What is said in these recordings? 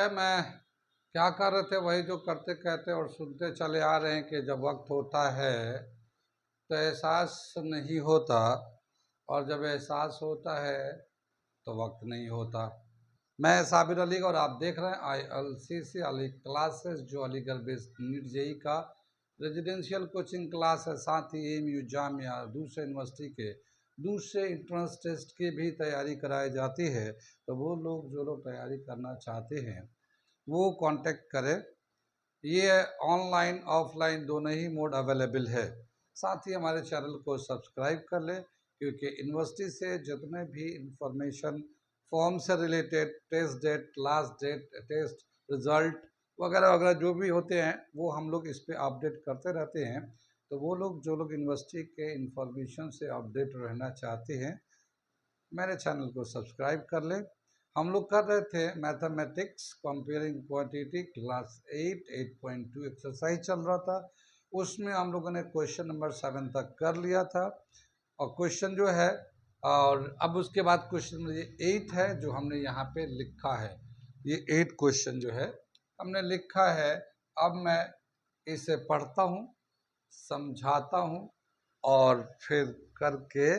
है, मैं क्या कर रहे थे वही जो करते कहते और सुनते चले आ रहे हैं कि जब वक्त होता है तो एहसास नहीं होता, और जब एहसास होता है तो वक्त नहीं होता। मैं साबिर अली और आप देख रहे हैं ILCC अली क्लासेस, जो अलीगढ़ बेस्ड नीट जेई का रेजिडेंशियल कोचिंग क्लास है। साथ ही AMU जामिया दूसरे यूनिवर्सिटी के दूसरे इंट्रेंस टेस्ट की भी तैयारी कराई जाती है। तो वो लोग जो लोग तैयारी करना चाहते हैं वो कांटेक्ट करें। ये ऑनलाइन ऑफलाइन दोनों ही मोड अवेलेबल है। साथ ही हमारे चैनल को सब्सक्राइब कर लें, क्योंकि यूनिवर्सिटी से जितने भी इंफॉर्मेशन, फॉर्म से related, test date, last date, test result वगैरह वगैरह जो भी होते हैं वो हम लोग इस पर अपडेट करते रहते हैं। तो वो लोग जो लोग यूनिवर्सिटी के इंफॉर्मेशन से अपडेट रहना चाहते हैं मेरे चैनल को सब्सक्राइब कर लें। हम लोग कर रहे थे mathematics comparing quantity class 8.2 exercise चल रहा था। उसमें हम लोगों ने क्वेश्चन नंबर 7 तक कर लिया था, और क्वेश्चन जो है, और अब उसके बाद क्वेश्चन नंबर ये 8 है जो हमने यहाँ पे लिखा है। ये 8 क्वेश्चन जो है हमने लिखा है। अब मैं इसे पढ़ता हूँ, समझाता हूँ और फिर करके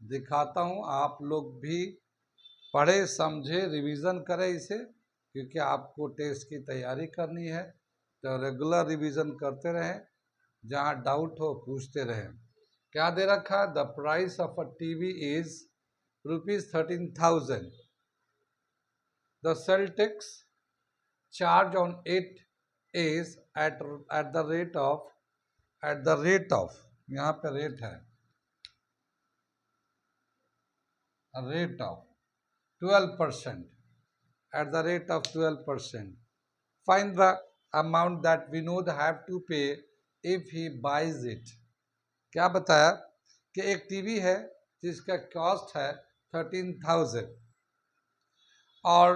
दिखाता हूँ। आप लोग भी पढ़े, समझे, रिवीजन करें इसे, क्योंकि आपको टेस्ट की तैयारी करनी है। तो रेगुलर रिवीजन करते रहें, जहाँ डाउट हो पूछते रहें। क्या दे रखा है? The price of a TV is ₹13,000। The sale tax charge on it is at the rate of, यहाँ पे रेट है, rate of 12%, at the rate of 12%. Find the amount that Vinod have to pay if he buys it. क्या बताया कि एक TV है जिसका cost है 13,000 और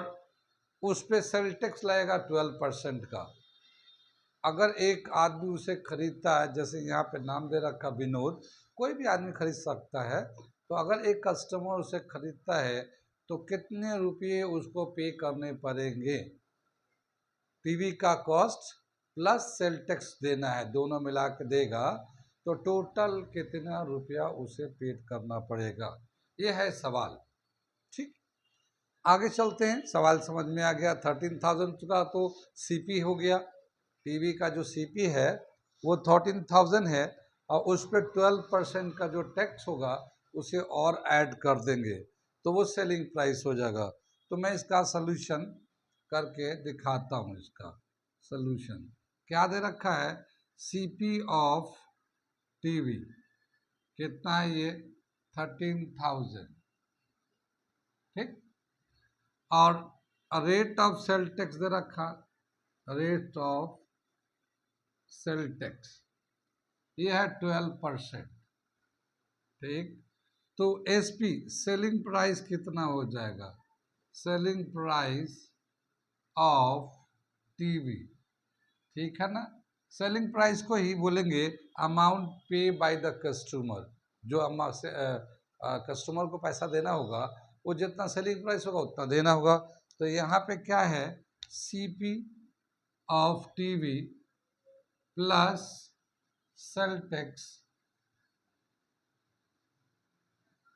उस पर सेल टैक्स लगेगा 12% का। अगर एक आदमी उसे खरीदता है, जैसे यहाँ पे नाम दे रखा विनोद, कोई भी आदमी खरीद सकता है, तो अगर एक कस्टमर उसे खरीदता है तो कितने रुपये उसको पे करने पड़ेंगे? टीवी का कॉस्ट प्लस सेल टैक्स देना है, दोनों मिला के देगा, तो टोटल कितना रुपया उसे पेड करना पड़ेगा? ये है सवाल। ठीक, आगे चलते हैं। सवाल समझ में आ गया। 13,000 का तो सीपी हो गया। टीवी का जो सीपी है वो 13,000 है, और उस पर 12% का जो टैक्स होगा उसे और ऐड कर देंगे, तो वो सेलिंग प्राइस हो जाएगा। तो मैं इसका सलूशन करके दिखाता हूँ। इसका सलूशन क्या दे रखा है? सीपी ऑफ टीवी कितना है? ये 13,000। ठीक, और रेट ऑफ सेल टैक्स दे रखा, रेट ऑफ सेल टैक्स ये है 12%। ठीक, तो एसपी सेलिंग प्राइस कितना हो जाएगा? सेलिंग प्राइस ऑफ टीवी, ठीक है ना। सेलिंग प्राइस को ही बोलेंगे अमाउंट पे बाय द कस्टमर। जो कस्टमर को पैसा देना होगा, वो जितना सेलिंग प्राइस होगा उतना देना होगा। तो यहाँ पे क्या है? CP of TV plus sale tax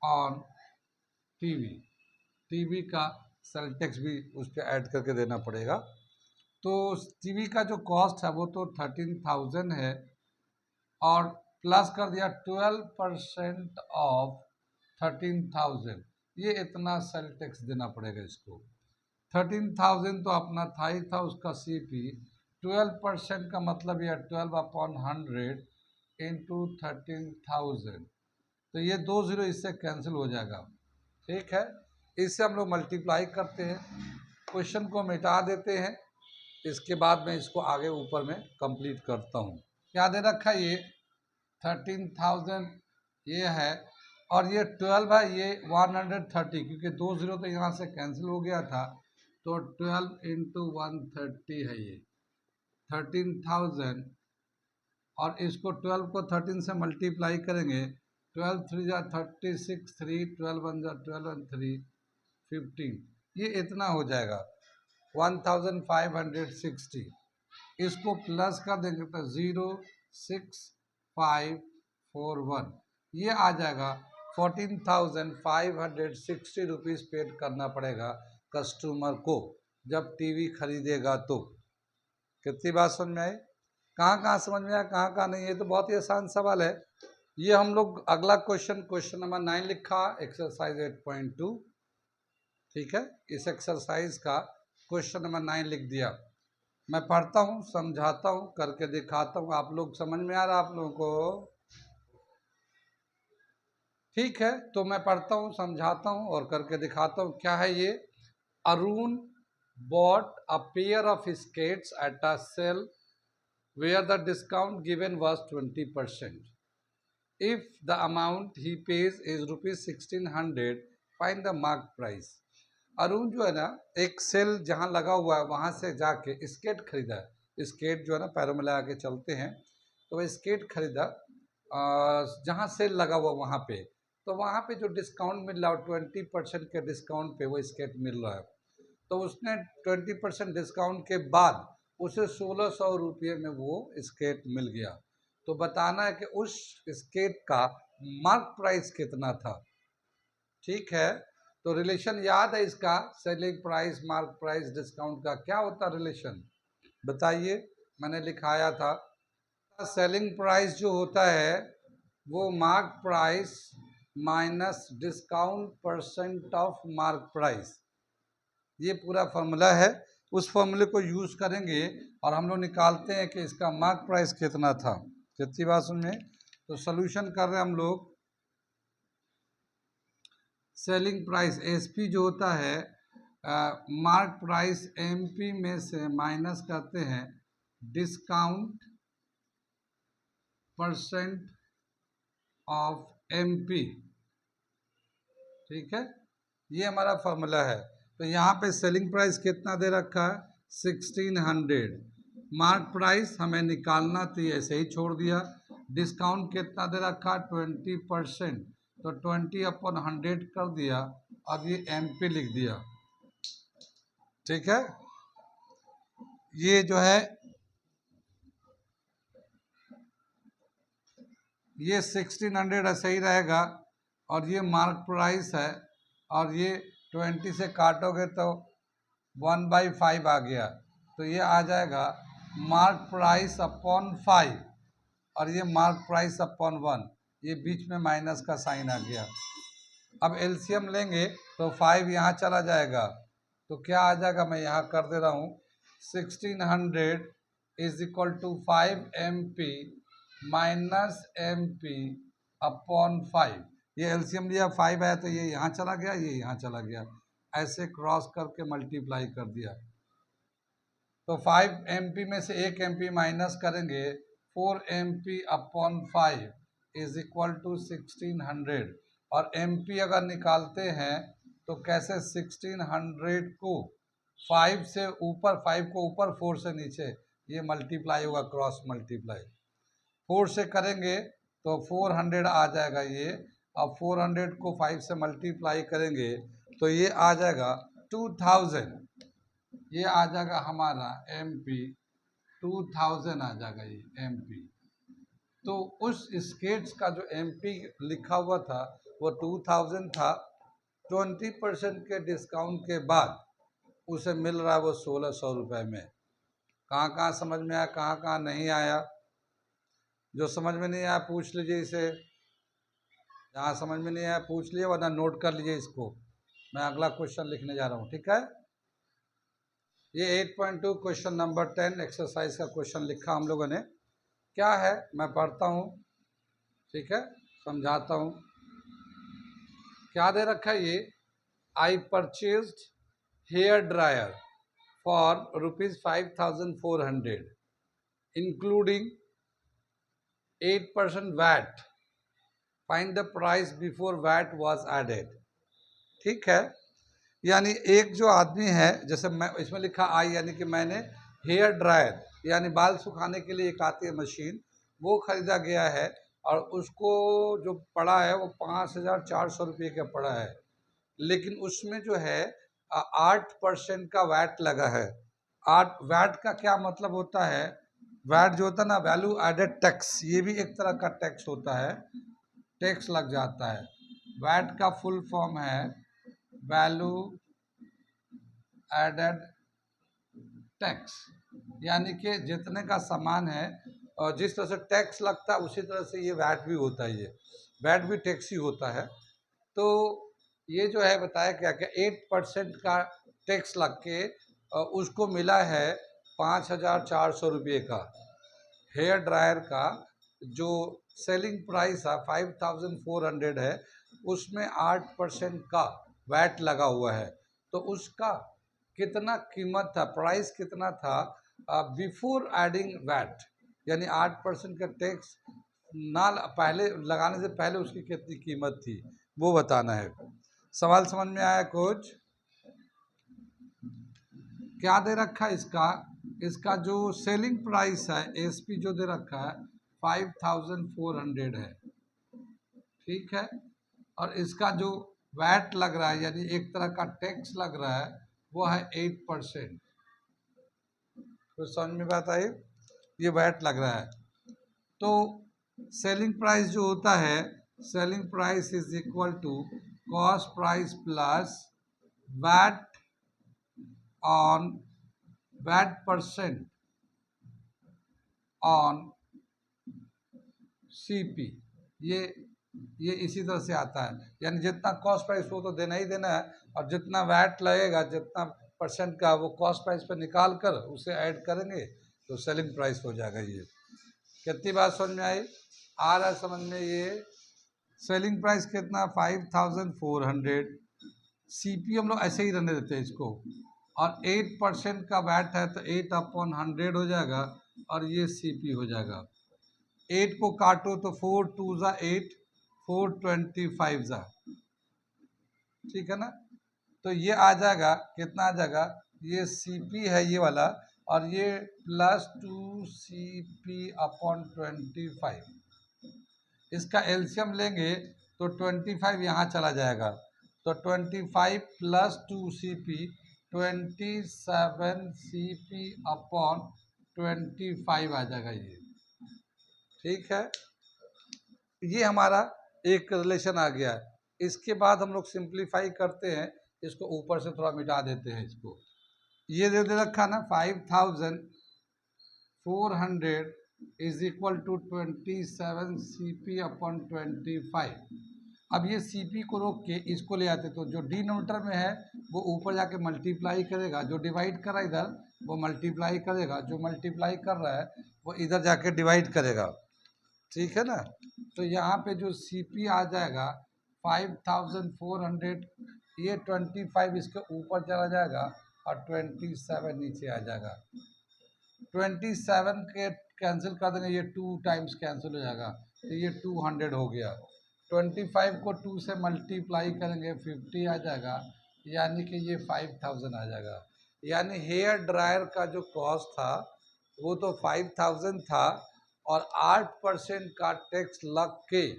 on TV. TV का सेल टैक्स भी उस पर ऐड करके देना पड़ेगा। तो टीवी का जो कॉस्ट है वो तो 13,000 है, और प्लस कर दिया 12% ऑफ 13,000, ये इतना सेल टैक्स देना पड़ेगा इसको। 13,000 तो अपना था ही था उसका सीपी, 12% का मतलब यह 12/100 इंटू 13,000, तो ये 2 जीरो इससे कैंसिल हो जाएगा। ठीक है, इससे हम लोग मल्टीप्लाई करते हैं, क्वेश्चन को मिटा देते हैं, इसके बाद मैं इसको आगे ऊपर में कंप्लीट करता हूँ। क्या दे रखा है? ये 13,000 ये है, और ये 12 है, ये 130, क्योंकि 2 जीरो तो यहाँ से कैंसिल हो गया था, तो 12 इंटू 130 है ये 13,000, और इसको 12 को 13 से मल्टीप्लाई करेंगे, 12 3 जा 36, 3 12 1 जा 12 1 3 15, ये इतना हो जाएगा। 1560, इसको प्लस कर देंगे तो 06541, ये आ जाएगा 14,560 रुपीज़ पेड करना पड़ेगा कस्टमर को जब टीवी खरीदेगा तो। कितनी बात समझ में आई? कहाँ कहाँ समझ में आया, कहाँ कहाँ नहीं? ये तो बहुत ही आसान सवाल है। ये हम लोग अगला क्वेश्चन नंबर 9 लिखा, एक्सरसाइज 8.2। ठीक है, इस एक्सरसाइज का क्वेश्चन नंबर 9 लिख दिया। मैं पढ़ता हूँ, समझाता हूँ, करके दिखाता हूँ। आप लोग समझ में आ रहा आप लोगों को? ठीक है, तो मैं पढ़ता हूँ, समझाता हूँ और करके दिखाता हूँ। क्या है ये? Arun bought a pair of skates at a sale where the discount given was 20%. If the amount he pays is rupees 1600, find the mark price. Arun जो है ना, एक सेल जहाँ लगा हुआ है वहाँ से जाके स्केट खरीदा है। स्केट जो है ना पैरों में लगा के चलते हैं, तो वह स्केट खरीदा जहाँ सेल लगा हुआ वहाँ पे। तो वहाँ पे जो डिस्काउंट मिल रहा है 20% के डिस्काउंट पे वो स्केट मिल रहा है। तो उसने 20% डिस्काउंट के बाद उसे 1600 रुपये में वो स्केट मिल गया। तो बताना है कि उस स्केट का मार्क प्राइस कितना था। ठीक है, तो रिलेशन याद है इसका, selling price mark price discount का क्या होता रिलेशन, बताइए। मैंने लिखाया था, सेलिंग प्राइस जो होता है वो mark price minus discount percent of mark price, ये पूरा फॉर्मूला है। उस फॉर्मूले को यूज़ करेंगे और हम लोग निकालते हैं कि इसका मार्क प्राइस कितना था। कितनी बात सुन में? तो सोल्यूशन कर रहे हैं हम लोग। सेलिंग प्राइस एसपी जो होता है, मार्क प्राइस एमपी में से माइनस करते हैं डिस्काउंट परसेंट ऑफ एमपी। ठीक है, ये हमारा फॉर्मूला है। तो यहाँ पे सेलिंग प्राइस कितना दे रखा है? 1600। मार्क प्राइस हमें निकालना थी, ऐसे ही छोड़ दिया। डिस्काउंट कितना दे रखा? 20%, तो 20/100 कर दिया। अब ये एमपी लिख दिया। ठीक है, ये जो है ये 1600 ऐसे ही रहेगा और ये मार्क प्राइस है और ये 20 से काटोगे तो 1/5 आ गया, तो ये आ जाएगा मार्क प्राइस अपॉन 5 और ये मार्क प्राइस अपॉन 1, ये बीच में माइनस का साइन आ गया। अब एलसीएम लेंगे तो 5 यहाँ चला जाएगा, तो क्या आ जाएगा, मैं यहाँ कर दे रहा हूँ 1600 is equal to 5 MP minus MP upon 5। ये एलसीएम लिया, 5 आया तो ये यहाँ चला गया, ये यहाँ चला गया, ऐसे क्रॉस करके मल्टीप्लाई कर दिया। तो 5 MP में से 1 MP माइनस करेंगे, 4 MP upon 5 is equal to 1600। और MP अगर निकालते हैं तो कैसे? 1600 को 5 से ऊपर, 5 को ऊपर, 4 से नीचे, ये मल्टीप्लाई होगा, क्रॉस मल्टीप्लाई 4 से करेंगे तो 400 आ जाएगा ये। अब 400 को 5 से मल्टीप्लाई करेंगे तो ये आ जाएगा 2000, ये आ जाएगा हमारा MP 2000 आ जाएगा ये MP। तो उस स्केट्स का जो MP लिखा हुआ था वो 2000 था, 20% के डिस्काउंट के बाद उसे मिल रहा है वो 1600 रुपये में। कहाँ कहाँ समझ में आया, कहाँ कहाँ नहीं आया? जो समझ में नहीं आया पूछ लीजिए इसे, जहाँ समझ में नहीं आया पूछ लीजिए, वरना नोट कर लीजिए इसको। मैं अगला क्वेश्चन लिखने जा रहा हूँ। ठीक है, ये 8.2 क्वेश्चन नंबर 10 एक्सरसाइज का क्वेश्चन लिखा हम लोगों ने। क्या है मैं पढ़ता हूँ, ठीक है, समझाता हूँ। क्या दे रखा है ये? I purchased hair dryer for rupees 5400 including 8% VAT, find the price before VAT was added. ठीक है, यानी एक जो आदमी है, जैसे मैं इसमें लिखा आई, यानी कि मैंने हेयर ड्रायर यानी बाल सुखाने के लिए एक आती है मशीन, वो ख़रीदा गया है और उसको जो पड़ा है वो 5400 रुपये का पड़ा है। लेकिन उसमें जो है 8% का वैट लगा है। वैट का क्या मतलब होता है? वैट जो होता है ना, वैल्यू एडेड टैक्स, ये भी एक तरह का टैक्स होता है, टैक्स लग जाता है। वैट का फुल फॉर्म है वैल्यू एडेड टैक्स, यानी कि जितने का सामान है और जिस तरह से टैक्स लगता है उसी तरह से ये वैट भी होता है, ये वैट भी टैक्स ही होता है। तो ये जो है बताया क्या कि 8% का टैक्स लग के उसको मिला है 5,400 रुपये का। हेयर ड्रायर का जो सेलिंग प्राइस है 5,400 है, उसमें 8% का वैट लगा हुआ है। तो उसका कितना कीमत था, प्राइस कितना था बिफोर एडिंग वैट, यानी 8% का टैक्स ना पहले लगाने से पहले उसकी कितनी कीमत थी वो बताना है। सवाल समझ में आया कुछ? क्या दे रखा है इसका? इसका जो सेलिंग प्राइस है एसपी जो दे रखा है 5,400 है, ठीक है। और इसका जो वैट लग रहा है यानी एक तरह का टैक्स लग रहा है वो है 8%। तो समझ में बात आई? ये वैट लग रहा है। तो सेलिंग प्राइस जो होता है, selling price is equal to cost price plus what on what percent on CP. ये इसी तरह से आता है, यानी जितना कॉस्ट प्राइस वो तो देना ही देना है, और जितना वैट लगेगा, जितना परसेंट का, वो कॉस्ट प्राइस पर निकाल कर उसे ऐड करेंगे तो सेलिंग प्राइस हो जाएगा। ये कितनी बात समझ में आई? आ रहा है समझ में? ये सेलिंग प्राइस कितना 5,400, सीपी हम लोग ऐसे ही रहने देते हैं इसको, और 8% का वैट है तो 8/100 हो जाएगा, और ये सीपी हो जाएगा। 8 को काटो तो 4 2 ज़ा 8, 4 25 ज़ा, ठीक है ना। तो ये आ जाएगा, कितना आ जाएगा? ये सीपी है ये वाला, और ये प्लस 2CP/25। इसका एलसीएम लेंगे तो 25 यहाँ चला जाएगा, तो 25 प्लस 2CP 27CP/25 आ जाएगा ये, ठीक है। ये हमारा एक रिलेशन आ गया है। इसके बाद हम लोग सिंप्लीफाई करते हैं, इसको ऊपर से थोड़ा मिटा देते हैं इसको। ये दे रखा ना 5,400 इज इक्वल टू 27CP/25। अब ये CP को रोक के इसको ले आते तो जो डिनोमिनेटर में है वो ऊपर जाके मल्टीप्लाई करेगा, जो डिवाइड कर रहा है इधर वो मल्टीप्लाई करेगा, जो मल्टीप्लाई कर रहा है वो इधर जाके डिवाइड करेगा, ठीक है ना। तो यहाँ पे जो CP आ जाएगा 5,400, ये 25 इसके ऊपर चला जाएगा और 27 नीचे आ जाएगा। 27 के कैंसिल कर देंगे, ये 2 टाइम्स कैंसिल हो जाएगा, तो ये 200 हो गया। 25 को 2 से मल्टीप्लाई करेंगे 50 आ जाएगा, यानी कि ये 5,000 आ जाएगा। यानी हेयर ड्रायर का जो कॉस्ट था वो तो 5,000 था, और 8% का टैक्स लग के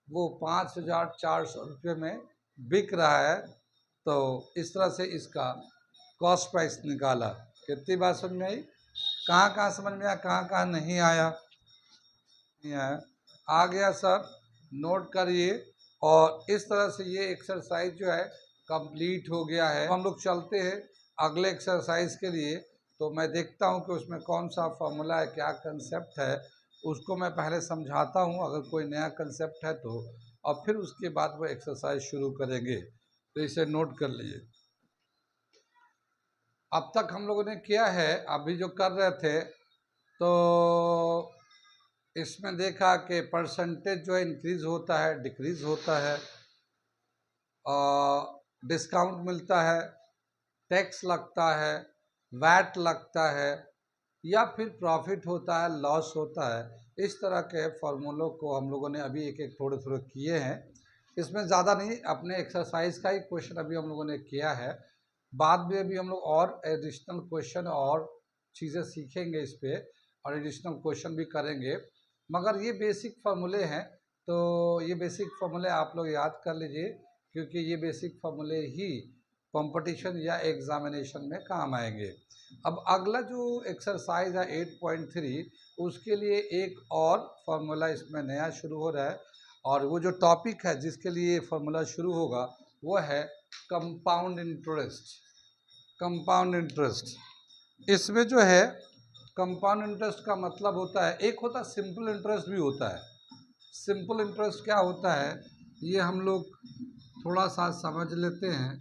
वो 5,400 में बिक रहा है। तो इस तरह से इसका कॉस्ट प्राइस निकाला। कितनी बात समझ में आई? कहाँ कहाँ समझ में आया, कहाँ कहाँ नहीं आया? नहीं आया, आ गया सब, नोट करिए। और इस तरह से ये एक्सरसाइज जो है कंप्लीट हो गया है। हम लोग चलते हैं अगले एक्सरसाइज के लिए। तो मैं देखता हूँ कि उसमें कौन सा फॉर्मूला है, क्या कंसेप्ट है, उसको मैं पहले समझाता हूँ अगर कोई नया कंसेप्ट है तो, और फिर उसके बाद वो एक्सरसाइज शुरू करेंगे। तो इसे नोट कर लीजिए। अब तक हम लोगों ने किया है, अभी जो कर रहे थे तो इसमें देखा कि परसेंटेज जो है इंक्रीज होता है, डिक्रीज होता है, डिस्काउंट मिलता है, टैक्स लगता है, वैट लगता है, या फिर प्रॉफिट होता है, लॉस होता है। इस तरह के फॉर्मूलों को हम लोगों ने अभी एक एक थोड़े थोड़े किए हैं। इसमें ज़्यादा नहीं, अपने एक्सरसाइज का ही क्वेश्चन अभी हम लोगों ने किया है। बाद में भी हम लोग और एडिशनल क्वेश्चन और चीज़ें सीखेंगे इस पर, और एडिशनल क्वेश्चन भी करेंगे। मगर ये बेसिक फार्मूले हैं, तो ये बेसिक फार्मूले आप लोग याद कर लीजिए, क्योंकि ये बेसिक फार्मूले ही कंपटीशन या एग्जामिनेशन में काम आएंगे। अब अगला जो एक्सरसाइज है 8.3, उसके लिए एक और फार्मूला इसमें नया शुरू हो रहा है, और वो जो टॉपिक है जिसके लिए फार्मूला शुरू होगा वो है कंपाउंड इंटरेस्ट। कंपाउंड इंटरेस्ट, इसमें जो है कंपाउंड इंटरेस्ट का मतलब होता है, एक होता है सिंपल इंटरेस्ट भी होता है। सिंपल इंटरेस्ट क्या होता है ये हम लोग थोड़ा सा समझ लेते हैं,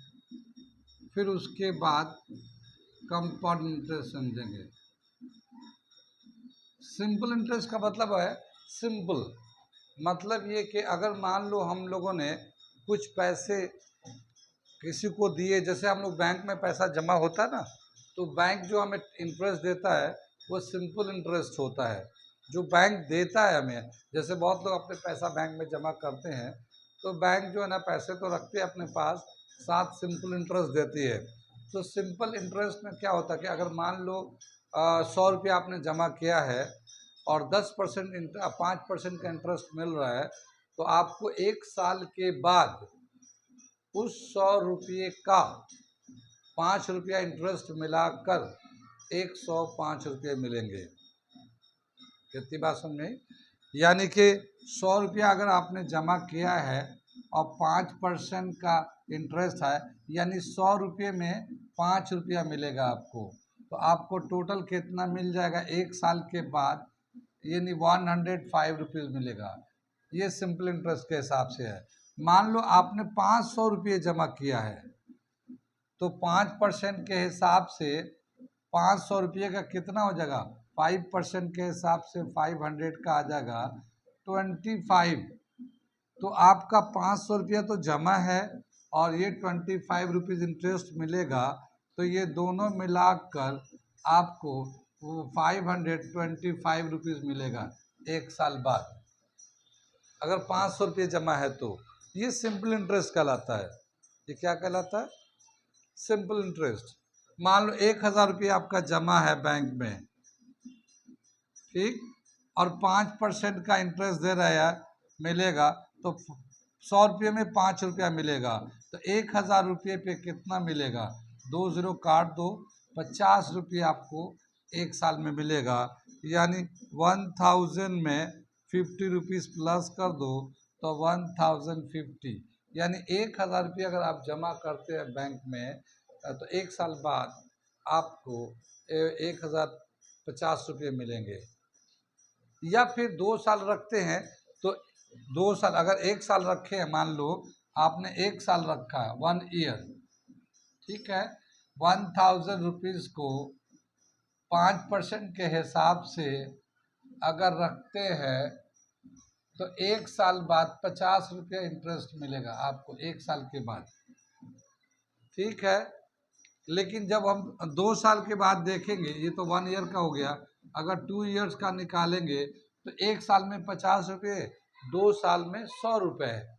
फिर उसके बाद कंपाउंड इंटरेस्ट समझेंगे। सिंपल इंटरेस्ट का मतलब है, सिंपल मतलब ये कि अगर मान लो हम लोगों ने कुछ पैसे किसी को दिए, जैसे हम लोग बैंक में पैसा जमा होता है ना, तो बैंक जो हमें इंटरेस्ट देता है वो सिंपल इंटरेस्ट होता है। जो बैंक देता है हमें, जैसे बहुत लोग अपने पैसा बैंक में जमा करते हैं, तो बैंक जो है ना पैसे तो रखते हैं अपने पास, साथ सिंपल इंटरेस्ट देती है। तो सिंपल इंटरेस्ट में क्या होता है कि अगर मान लो 100 रुपया आपने जमा किया है और 10% 5% का इंटरेस्ट मिल रहा है, तो आपको 1 साल के बाद उस 100 रुपये का 5 रुपया इंटरेस्ट मिलाकर 105 रुपये मिलेंगे। कितनी बात समझ में? यानी कि 100 रुपया अगर आपने जमा किया है और 5% का इंटरेस्ट है, यानी 100 रुपये में 5 रुपया मिलेगा आपको, तो आपको टोटल कितना मिल जाएगा 1 साल के बाद, यानी 105 रुपीज़ मिलेगा। ये सिंपल इंटरेस्ट के हिसाब से है। मान लो आपने 500 रुपये जमा किया है, तो 5% के हिसाब से 500 रुपये का कितना हो जाएगा, 5% के हिसाब से 500 का आ जाएगा 25। तो आपका 500 रुपया तो जमा है और ये 25 रुपीज़ इंटरेस्ट मिलेगा, तो ये दोनों मिलाकर आपको 525 रुपीज़ मिलेगा 1 साल बाद, अगर 500 रुपये जमा है तो। ये सिंपल इंटरेस्ट कहलाता है। ये क्या कहलाता है? Simple interest. मान लो 1,000 रुपये आपका जमा है बैंक में, ठीक, और 5% का इंटरेस्ट दे रहा है, मिलेगा, तो 100 रुपये में 5 रुपया मिलेगा, तो 1,000 रुपये पे कितना मिलेगा, 2 0 काट दो, 50 रुपये आपको 1 साल में मिलेगा। यानी 1000 में 50 रुपीज़ प्लस कर दो तो 1050, यानी 1,000 रुपये अगर आप जमा करते हैं बैंक में, तो 1 साल बाद आपको 1,050 रुपये मिलेंगे। या फिर 2 साल रखते हैं तो 2 साल, अगर 1 साल रखे हैं, मान लो आपने 1 साल रखा है, 1 ईयर, ठीक है, 1000 रुपीज़ को 5% के हिसाब से अगर रखते हैं तो 1 साल बाद 50 रुपये इंटरेस्ट मिलेगा आपको 1 साल के बाद, ठीक है। लेकिन जब हम 2 साल के बाद देखेंगे, ये तो 1 ईयर का हो गया, अगर 2 ईयर्स का निकालेंगे तो 1 साल में 50 रुपये, 2 साल में 100 रुपये है,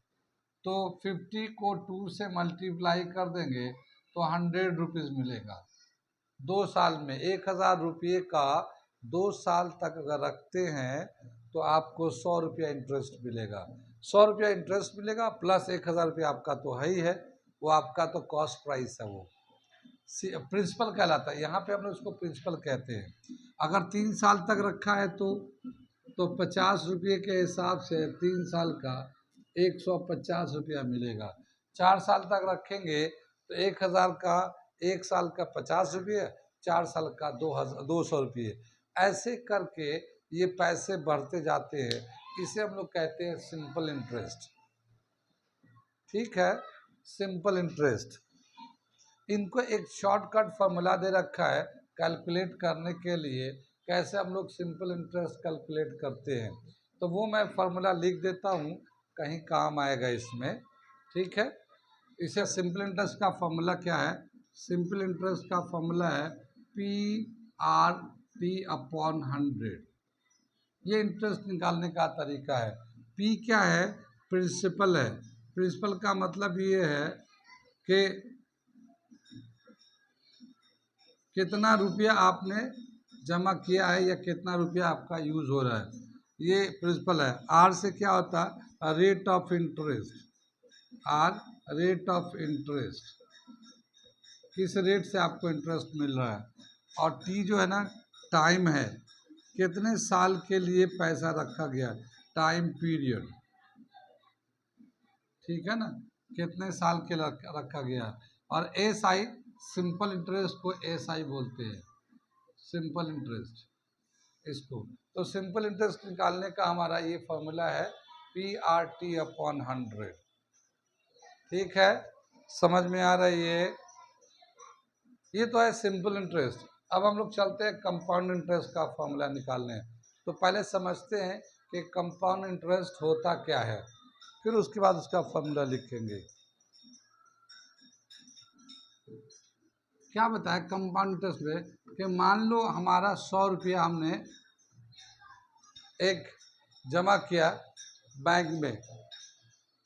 तो 50 को 2 से मल्टीप्लाई कर देंगे तो 100 रुपीज़ मिलेगा 2 साल में। 1,000 रुपये का 2 साल तक अगर रखते हैं तो आपको 100 रुपया इंटरेस्ट मिलेगा। 100 रुपया इंटरेस्ट मिलेगा प्लस 1,000 रुपया आपका तो है ही है, वो आपका तो कॉस्ट प्राइस है, वो प्रिंसिपल कहलाता है। यहाँ पे हम लोग उसको प्रिंसिपल कहते हैं। अगर 3 साल तक रखा है तो 50 रुपये के हिसाब से 3 साल का 150 रुपया मिलेगा। 4 साल तक रखेंगे तो 1,000 का 1 साल का 50 रुपये, 4 साल का 200 रुपये, ऐसे करके ये पैसे बढ़ते जाते हैं। इसे हम लोग कहते हैं सिंपल इंटरेस्ट, ठीक है, सिंपल इंटरेस्ट। इनको एक शॉर्टकट फार्मूला दे रखा है कैलकुलेट करने के लिए, कैसे हम लोग सिंपल इंटरेस्ट कैलकुलेट करते हैं, तो वो मैं फार्मूला लिख देता हूँ, कहीं काम आएगा इसमें, ठीक है। इसे सिंपल इंटरेस्ट का फार्मूला क्या है, सिंपल इंटरेस्ट का फार्मूला है PRT/100। ये इंटरेस्ट निकालने का तरीका है। P क्या है, प्रिंसिपल है। प्रिंसिपल का मतलब ये है कि कितना रुपया आपने जमा किया है या कितना रुपया आपका यूज़ हो रहा है, ये प्रिंसिपल है। R से क्या होता है, rate of interest, R rate of interest, किस रेट से आपको इंटरेस्ट मिल रहा है, और टी जो है ना टाइम है, कितने साल के लिए पैसा रखा गया, टाइम पीरियड, ठीक है ना, कितने साल के रखा गया। और एस आई, सिंपल इंटरेस्ट को एस आई बोलते हैं, सिंपल इंटरेस्ट इसको। तो सिंपल इंटरेस्ट निकालने का हमारा ये फॉर्मूला है PRT/100, ठीक है, समझ में आ रही है। ये तो है सिंपल इंटरेस्ट। अब हम लोग चलते हैं कंपाउंड इंटरेस्ट का फॉर्मूला निकालने। तो पहले समझते हैं कि कंपाउंड इंटरेस्ट होता क्या है, फिर उसके बाद उसका फॉर्मूला लिखेंगे। क्या बताया कंपाउंड इंटरेस्ट में कि मान लो हमारा 100 रुपया हमने एक जमा किया बैंक में,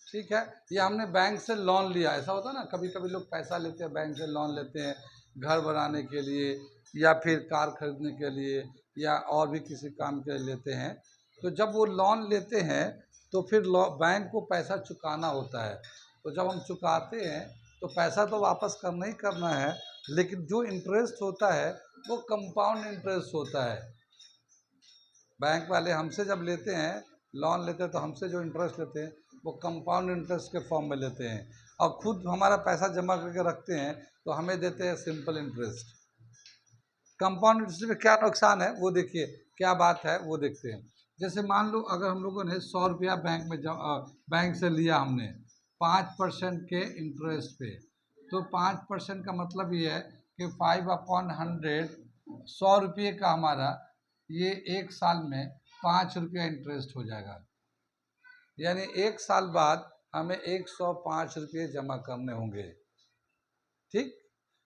ठीक है, या हमने बैंक से लोन लिया। ऐसा होता है ना, कभी कभी लोग पैसा लेते हैं, बैंक से लोन लेते हैं घर बनाने के लिए या फिर कार खरीदने के लिए या और भी किसी काम के लिए लेते हैं। तो जब वो लोन लेते हैं तो फिर बैंक को पैसा चुकाना होता है। तो जब हम चुकाते हैं तो पैसा तो वापस करना ही करना है, लेकिन जो इंटरेस्ट होता है वो कंपाउंड इंटरेस्ट होता है। बैंक वाले हमसे जब लेते हैं, लोन लेते हैं, तो हमसे जो इंटरेस्ट लेते हैं वो कंपाउंड इंटरेस्ट के फॉर्म में लेते हैं, और खुद हमारा पैसा जमा करके रखते हैं तो हमें देते हैं सिंपल इंटरेस्ट। कंपाउंड इंटरेस्ट में क्या नुकसान है वो देखिए, क्या बात है वो देखते हैं। जैसे मान लो अगर हम लोगों ने 100 रुपया बैंक से लिया हमने 5% के इंटरेस्ट पे, तो 5% का मतलब ये है कि 5/100, 100 रुपये का हमारा ये एक साल में 5 रुपया इंटरेस्ट हो जाएगा। यानी एक साल बाद हमें 105 रुपये जमा करने होंगे, ठीक।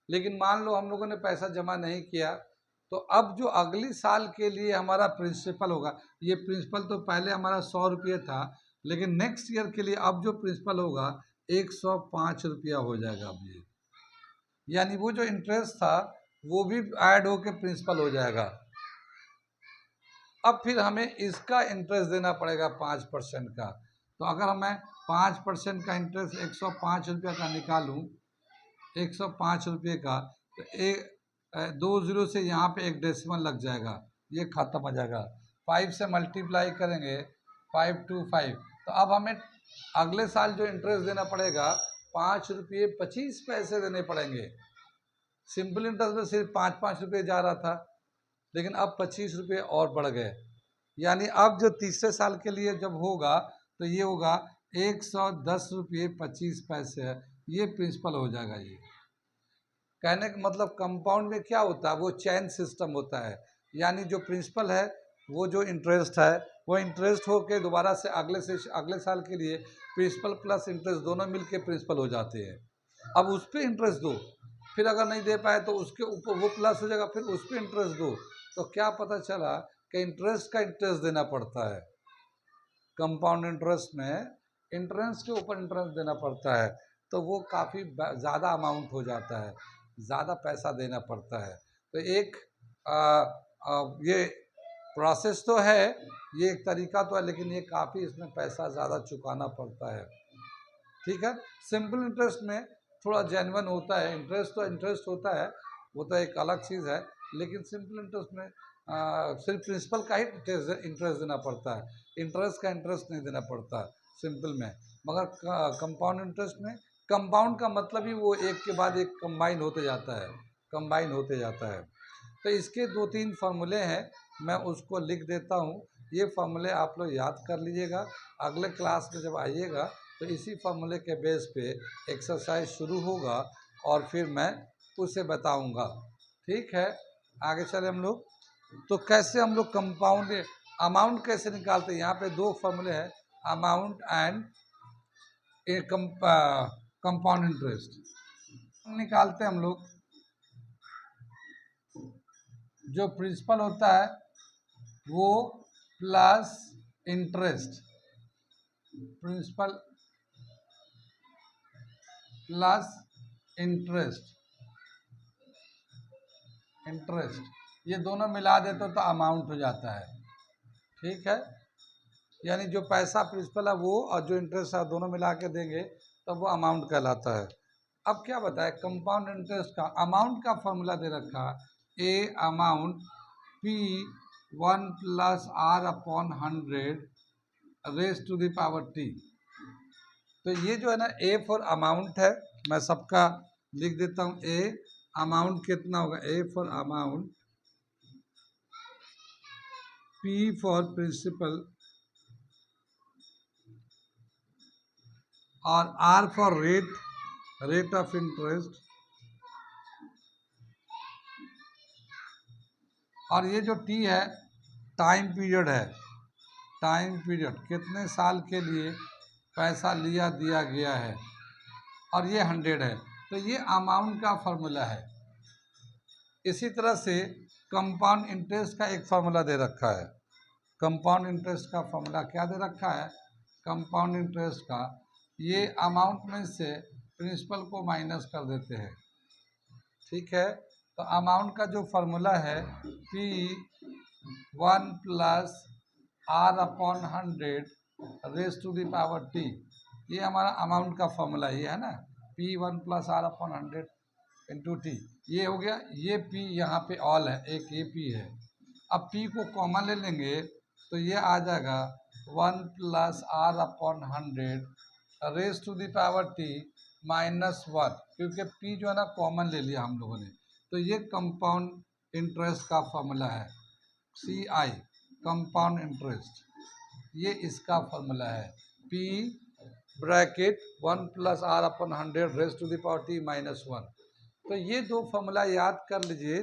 लेकिन मान लो हम लोगों ने पैसा जमा नहीं किया, तो अब जो अगली साल के लिए हमारा प्रिंसिपल होगा, ये प्रिंसिपल तो पहले हमारा 100 रुपये था, लेकिन नेक्स्ट ईयर के लिए अब जो प्रिंसिपल होगा 105 रुपया हो जाएगा अब ये। यानी वो जो इंटरेस्ट था वो भी ऐड होके प्रिंसिपल हो जाएगा। अब फिर हमें इसका इंटरेस्ट देना पड़ेगा 5% का। तो अगर मैं 5% का इंटरेस्ट 105 रुपये का निकालूं, 105 रुपये का, तो एक 2 जीरो से यहाँ पे एक डेसिमल लग जाएगा, ये खत्म हो जाएगा। 5 से मल्टीप्लाई करेंगे 525, तो अब हमें अगले साल जो इंटरेस्ट देना पड़ेगा 5 रुपये 25 पैसे देने पड़ेंगे। सिंपल इंटरेस्ट में सिर्फ 5-5 रुपये जा रहा था, लेकिन अब 25 रुपये और बढ़ गए। यानी अब जो तीसरे साल के लिए जब होगा तो ये होगा 110 रुपये 25 पैसे है, ये प्रिंसिपल हो जाएगा। ये कहने का मतलब कंपाउंड में क्या होता है, वो चेन सिस्टम होता है। यानी जो प्रिंसिपल है, वो जो इंटरेस्ट है, वो इंटरेस्ट होके दोबारा से अगले साल के लिए प्रिंसिपल प्लस इंटरेस्ट दोनों मिलके प्रिंसिपल हो जाते हैं। अब उस पर इंटरेस्ट दो, फिर अगर नहीं दे पाए तो उसके ऊपर वो प्लस हो जाएगा, फिर उस पर इंटरेस्ट दो। तो क्या पता चला कि इंटरेस्ट का इंटरेस्ट देना पड़ता है। कंपाउंड इंटरेस्ट में इंटरेस्ट के ऊपर इंटरेस्ट देना पड़ता है, तो वो काफ़ी ज़्यादा अमाउंट हो जाता है, ज़्यादा पैसा देना पड़ता है। तो एक ये प्रोसेस तो है, ये एक तरीका तो है, लेकिन ये काफ़ी इसमें पैसा ज़्यादा चुकाना पड़ता है, ठीक है। सिंपल इंटरेस्ट में थोड़ा जेन्युइन होता है, इंटरेस्ट तो इंटरेस्ट होता है, वो तो एक अलग चीज़ है। लेकिन सिंपल इंटरेस्ट में सिर्फ प्रिंसिपल का ही इंटरेस्ट देना पड़ता है, इंटरेस्ट का इंटरेस्ट नहीं देना पड़ता सिंपल में। मगर कंपाउंड इंटरेस्ट में, कंपाउंड का मतलब ही वो एक के बाद एक कंबाइन होते जाता है, कंबाइन होते जाता है। तो इसके 2-3 फार्मूले हैं, मैं उसको लिख देता हूँ। ये फार्मूले आप लोग याद कर लीजिएगा, अगले क्लास में जब आइएगा तो इसी फार्मूले के बेस पे एक्सरसाइज शुरू होगा और फिर मैं उसे बताऊंगा, ठीक है। आगे चले हम लोग। तो कैसे हम लोग कंपाउंड अमाउंट कैसे निकालते हैं, यहाँ पे 2 फार्मूले हैं, अमाउंट एंड कंपाउंड इंटरेस्ट। निकालते हैं हम लोग, जो प्रिंसिपल होता है वो plus interest, principal plus interest, ये दोनों मिला देते तो अमाउंट हो जाता है, ठीक है। यानी जो पैसा प्रिंसिपल है वो और जो इंटरेस्ट है दोनों मिला के देंगे तब वो अमाउंट कहलाता है। अब क्या बताए, कंपाउंड इंटरेस्ट का अमाउंट का फॉर्मूला दे रखा, A amount P1+R/100 raise to the power T. तो ये जो है ना ए फॉर अमाउंट है, मैं सबका लिख देता हूँ। ए अमाउंट कितना होगा, A for amount, P for principal और R for rate, rate of interest, और ये जो टी है टाइम पीरियड है, टाइम पीरियड कितने साल के लिए पैसा लिया दिया गया है, और ये 100 है। तो ये अमाउंट का फॉर्मूला है। इसी तरह से कंपाउंड इंटरेस्ट का एक फार्मूला दे रखा है। कंपाउंड इंटरेस्ट का फॉर्मूला क्या दे रखा है, कंपाउंड इंटरेस्ट का, ये अमाउंट में से प्रिंसिपल को माइनस कर देते हैं, ठीक है। तो अमाउंट का जो फॉर्मूला है P1+R/100 raise to the power T, ये हमारा अमाउंट का फॉर्मूला ये है ना, P1+R/100 इंटू टी, ये हो गया। ये P यहाँ पे ऑल है, एक ये P है। अब P को कॉमन ले लेंगे तो ये आ जाएगा 1+R/100 raise to the power T -1, क्योंकि P जो है ना कॉमन ले लिया हम लोगों ने। तो ये कंपाउंड इंटरेस्ट का फॉर्मूला है, CI कंपाउंड इंटरेस्ट, ये इसका फॉर्मूला है। P bracket 1+R/100 raise to the power T -1। तो ये दो फॉर्मूला याद कर लीजिए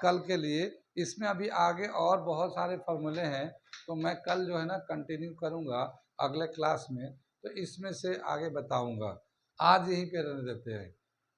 कल के लिए। इसमें अभी आगे और बहुत सारे फॉर्मूले हैं, तो मैं कल जो है ना कंटिन्यू करूँगा अगले क्लास में, तो इसमें से आगे बताऊँगा। आज यहीं पे रहने देते हैं।